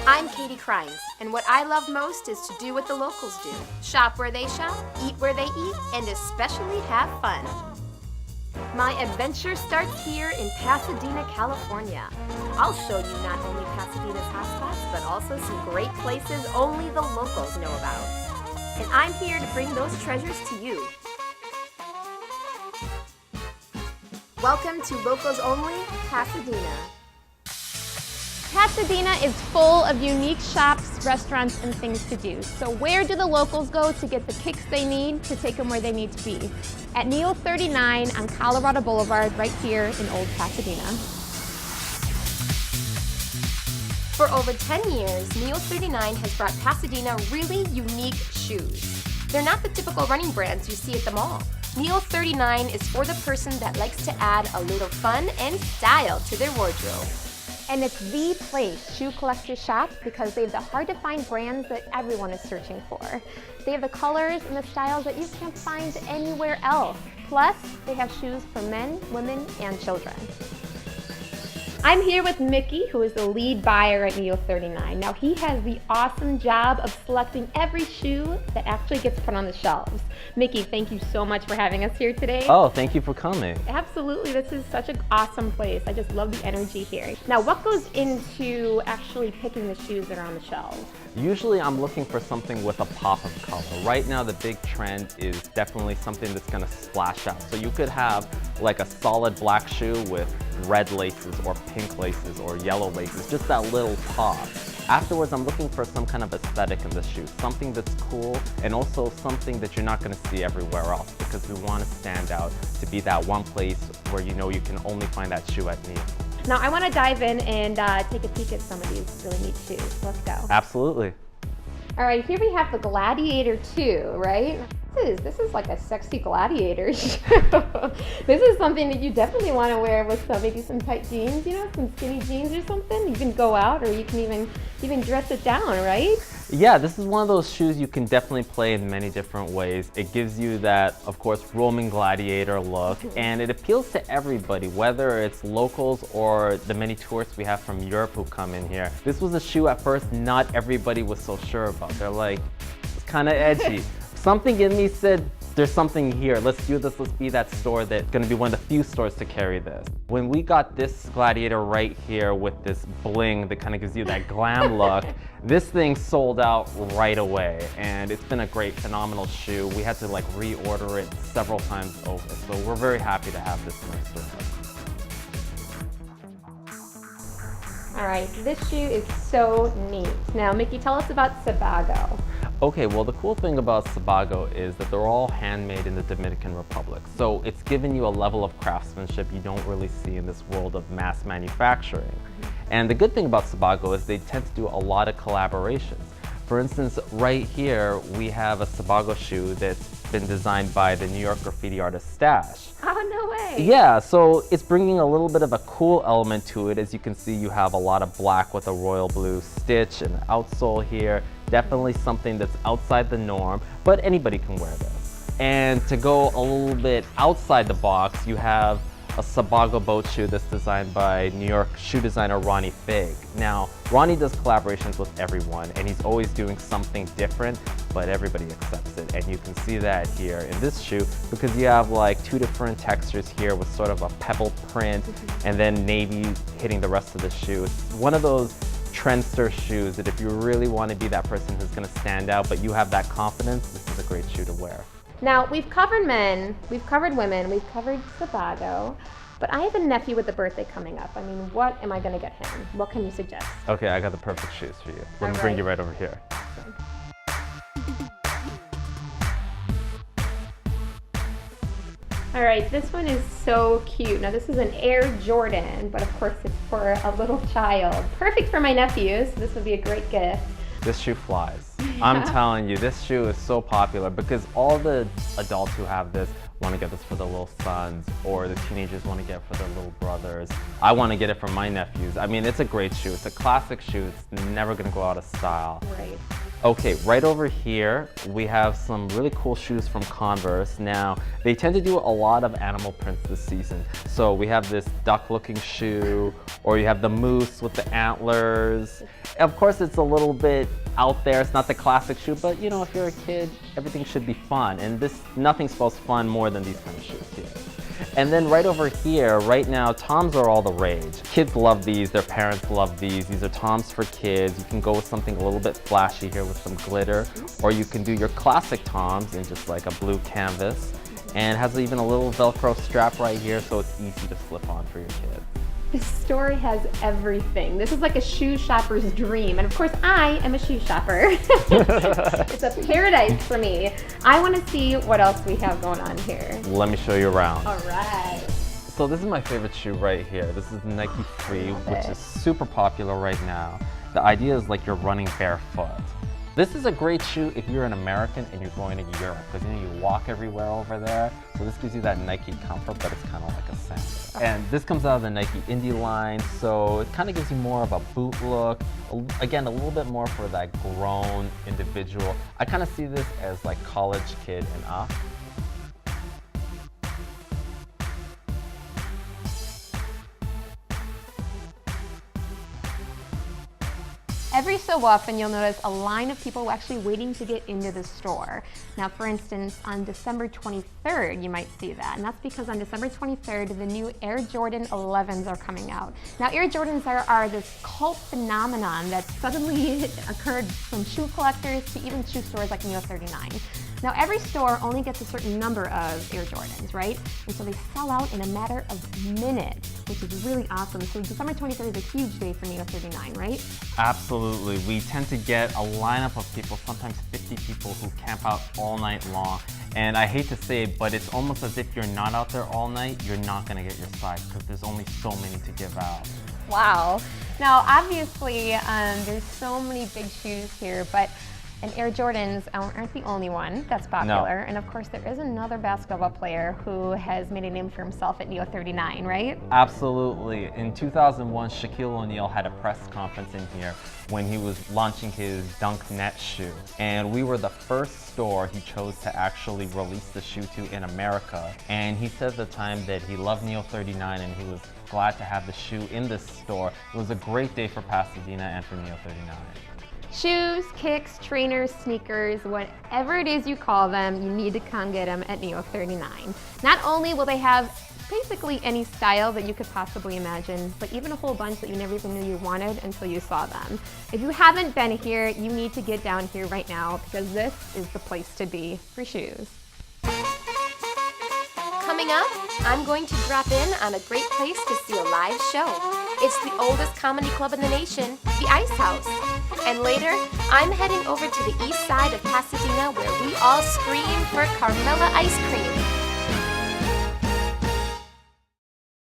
I'm Katy Crimes, and what I love most is to do what the locals do. Shop where they shop, eat where they eat, and especially have fun. My adventure starts here in Pasadena, California. I'll show you not only Pasadena's hotspots, but also some great places only the locals know about. And I'm here to bring those treasures to you. Welcome to Locals Only, Pasadena. Pasadena is full of unique shops, restaurants, and things to do. So where do the locals go to get the kicks they need to take them where they need to be? At Neo39 on Colorado Boulevard, right here in Old Pasadena. For over 10 years, Neo39 has brought Pasadena really unique shoes. They're not the typical running brands you see at the mall. Neo39 is for the person that likes to add a little fun and style to their wardrobe. And it's the place shoe collectors shop because they have the hard-to-find brands that everyone is searching for. They have the colors and the styles that you can't find anywhere else. Plus, they have shoes for men, women, and children. I'm here with Mickey, who is the lead buyer at Neo39. Now, he has the awesome job of selecting every shoe that actually gets put on the shelves. Mickey, thank you so much for having us here today. Oh, thank you for coming. Absolutely, this is such an awesome place. I just love the energy here. Now, what goes into actually picking the shoes that are on the shelves? Usually I'm looking for something with a pop of color. Right now the big trend is definitely something that's gonna splash out. So you could have like a solid black shoe with red laces or pink laces or yellow laces, just that little pop. Afterwards, I'm looking for some kind of aesthetic in the shoe, something that's cool and also something that you're not going to see everywhere else because we want to stand out to be that one place where you know you can only find that shoe at Neo. Now I want to dive in and take a peek at some of these really neat shoes. So let's go. Absolutely. All right, here we have the Gladiator 2, right? This is like a sexy gladiator shoe. This is something that you definitely want to wear with maybe some tight jeans, you know, some skinny jeans or something. You can go out or you can even dress it down, right? Yeah, this is one of those shoes you can definitely play in many different ways. It gives you that, of course, Roman gladiator look, and it appeals to everybody, whether it's locals or the many tourists we have from Europe who come in here. This was a shoe at first not everybody was so sure about. They're like, it's kind of edgy. Something in me said, there's something here, let's do this, let's be that store that's gonna be one of the few stores to carry this. When we got this Gladiator right here with this bling that kind of gives you that glam look, this thing sold out right away, and it's been a great, phenomenal shoe. We had to like reorder it several times over, so we're very happy to have this in our store. All right, this shoe is so neat. Now, Mickey, tell us about Sebago. Okay, well the cool thing about Sebago is that they're all handmade in the Dominican Republic. So it's given you a level of craftsmanship you don't really see in this world of mass manufacturing. And the good thing about Sebago is they tend to do a lot of collaborations. For instance, right here we have a Sebago shoe that's been designed by the New York graffiti artist Stash. Oh, no way. Yeah, so it's bringing a little bit of a cool element to it. As you can see, you have a lot of black with a royal blue stitch and outsole here. Definitely something that's outside the norm, but anybody can wear this. And to go a little bit outside the box, you have a Sebago boat shoe that's designed by New York shoe designer Ronnie Fig. Now, Ronnie does collaborations with everyone, and he's always doing something different, but everybody accepts it. And you can see that here in this shoe because you have like two different textures here with sort of a pebble print and then navy hitting the rest of the shoe. It's one of those trendster shoes that if you really want to be that person who's going to stand out, but you have that confidence, this is a great shoe to wear. Now, we've covered men, we've covered women, we've covered Sebago, but I have a nephew with a birthday coming up. I mean, what am I going to get him? What can you suggest? Okay, I got the perfect shoes for you. Let me bring you right over here. Awesome. All right, this one is so cute. Now this is an Air Jordan, but of course it's for a little child. Perfect for my nephews, so this would be a great gift. This shoe flies. I'm telling you, this shoe is so popular because all the adults who have this want to get this for their little sons, or the teenagers want to get it for their little brothers. I want to get it for my nephews. I mean, it's a great shoe. It's a classic shoe. It's never going to go out of style. Right. Okay, right over here, we have some really cool shoes from Converse. Now, they tend to do a lot of animal prints this season. So we have this duck-looking shoe, or you have the moose with the antlers. Of course, it's a little bit out there. It's not the classic shoe, but you know, if you're a kid, everything should be fun. And nothing spells fun more than these kind of shoes here. And then right over here, right now, Toms are all the rage. Kids love these, their parents love these. These are Toms for kids. You can go with something a little bit flashy here with some glitter, or you can do your classic Toms in just like a blue canvas. And it has even a little Velcro strap right here, so it's easy to slip on for your kids. This store has everything. This is like a shoe shopper's dream. And of course, I am a shoe shopper. It's a paradise for me. I want to see what else we have going on here. Let me show you around. All right. So this is my favorite shoe right here. This is the Nike Free, which is super popular right now. The idea is like you're running barefoot. This is a great shoe if you're an American and you're going to Europe, because you know, you walk everywhere over there. So this gives you that Nike comfort, but it's kind of like a sandal. And this comes out of the Nike Indie line, so it kind of gives you more of a boot look. Again, a little bit more for that grown individual. I kind of see this as like college kid and up. Every so often, you'll notice a line of people actually waiting to get into the store. Now, for instance, on December 23rd, you might see that. And that's because on December 23rd, the new Air Jordan 11s are coming out. Now, Air Jordans are this cult phenomenon that suddenly occurred from shoe collectors to even shoe stores like Neo39. Now, every store only gets a certain number of Air Jordans, right? And so they sell out in a matter of minutes, which is really awesome. So December 23rd is a huge day for Neo39, right? Absolutely. We tend to get a lineup of people, sometimes 50 people, who camp out all night long. And I hate to say it, but it's almost as if you're not out there all night, you're not going to get your size because there's only so many to give out. Wow. Now, obviously, there's so many big shoes here, but Air Jordans aren't the only one that's popular. No. And of course, there is another basketball player who has made a name for himself at Neo39, right? Absolutely. In 2001, Shaquille O'Neal had a press conference in here when he was launching his Dunk Net shoe. And we were the first store he chose to actually release the shoe to in America. And he said at the time that he loved Neo39 and he was glad to have the shoe in this store. It was a great day for Pasadena and for Neo39. Shoes, kicks, trainers, sneakers, whatever it is you call them, you need to come get them at Neo39. Not only will they have basically any style that you could possibly imagine, but even a whole bunch that you never even knew you wanted until you saw them. If you haven't been here, you need to get down here right now because this is the place to be for shoes. Coming up, I'm going to drop in on a great place to see a live show. It's the oldest comedy club in the nation, the Ice House. And later, I'm heading over to the east side of Pasadena where we all scream for Carmela ice cream.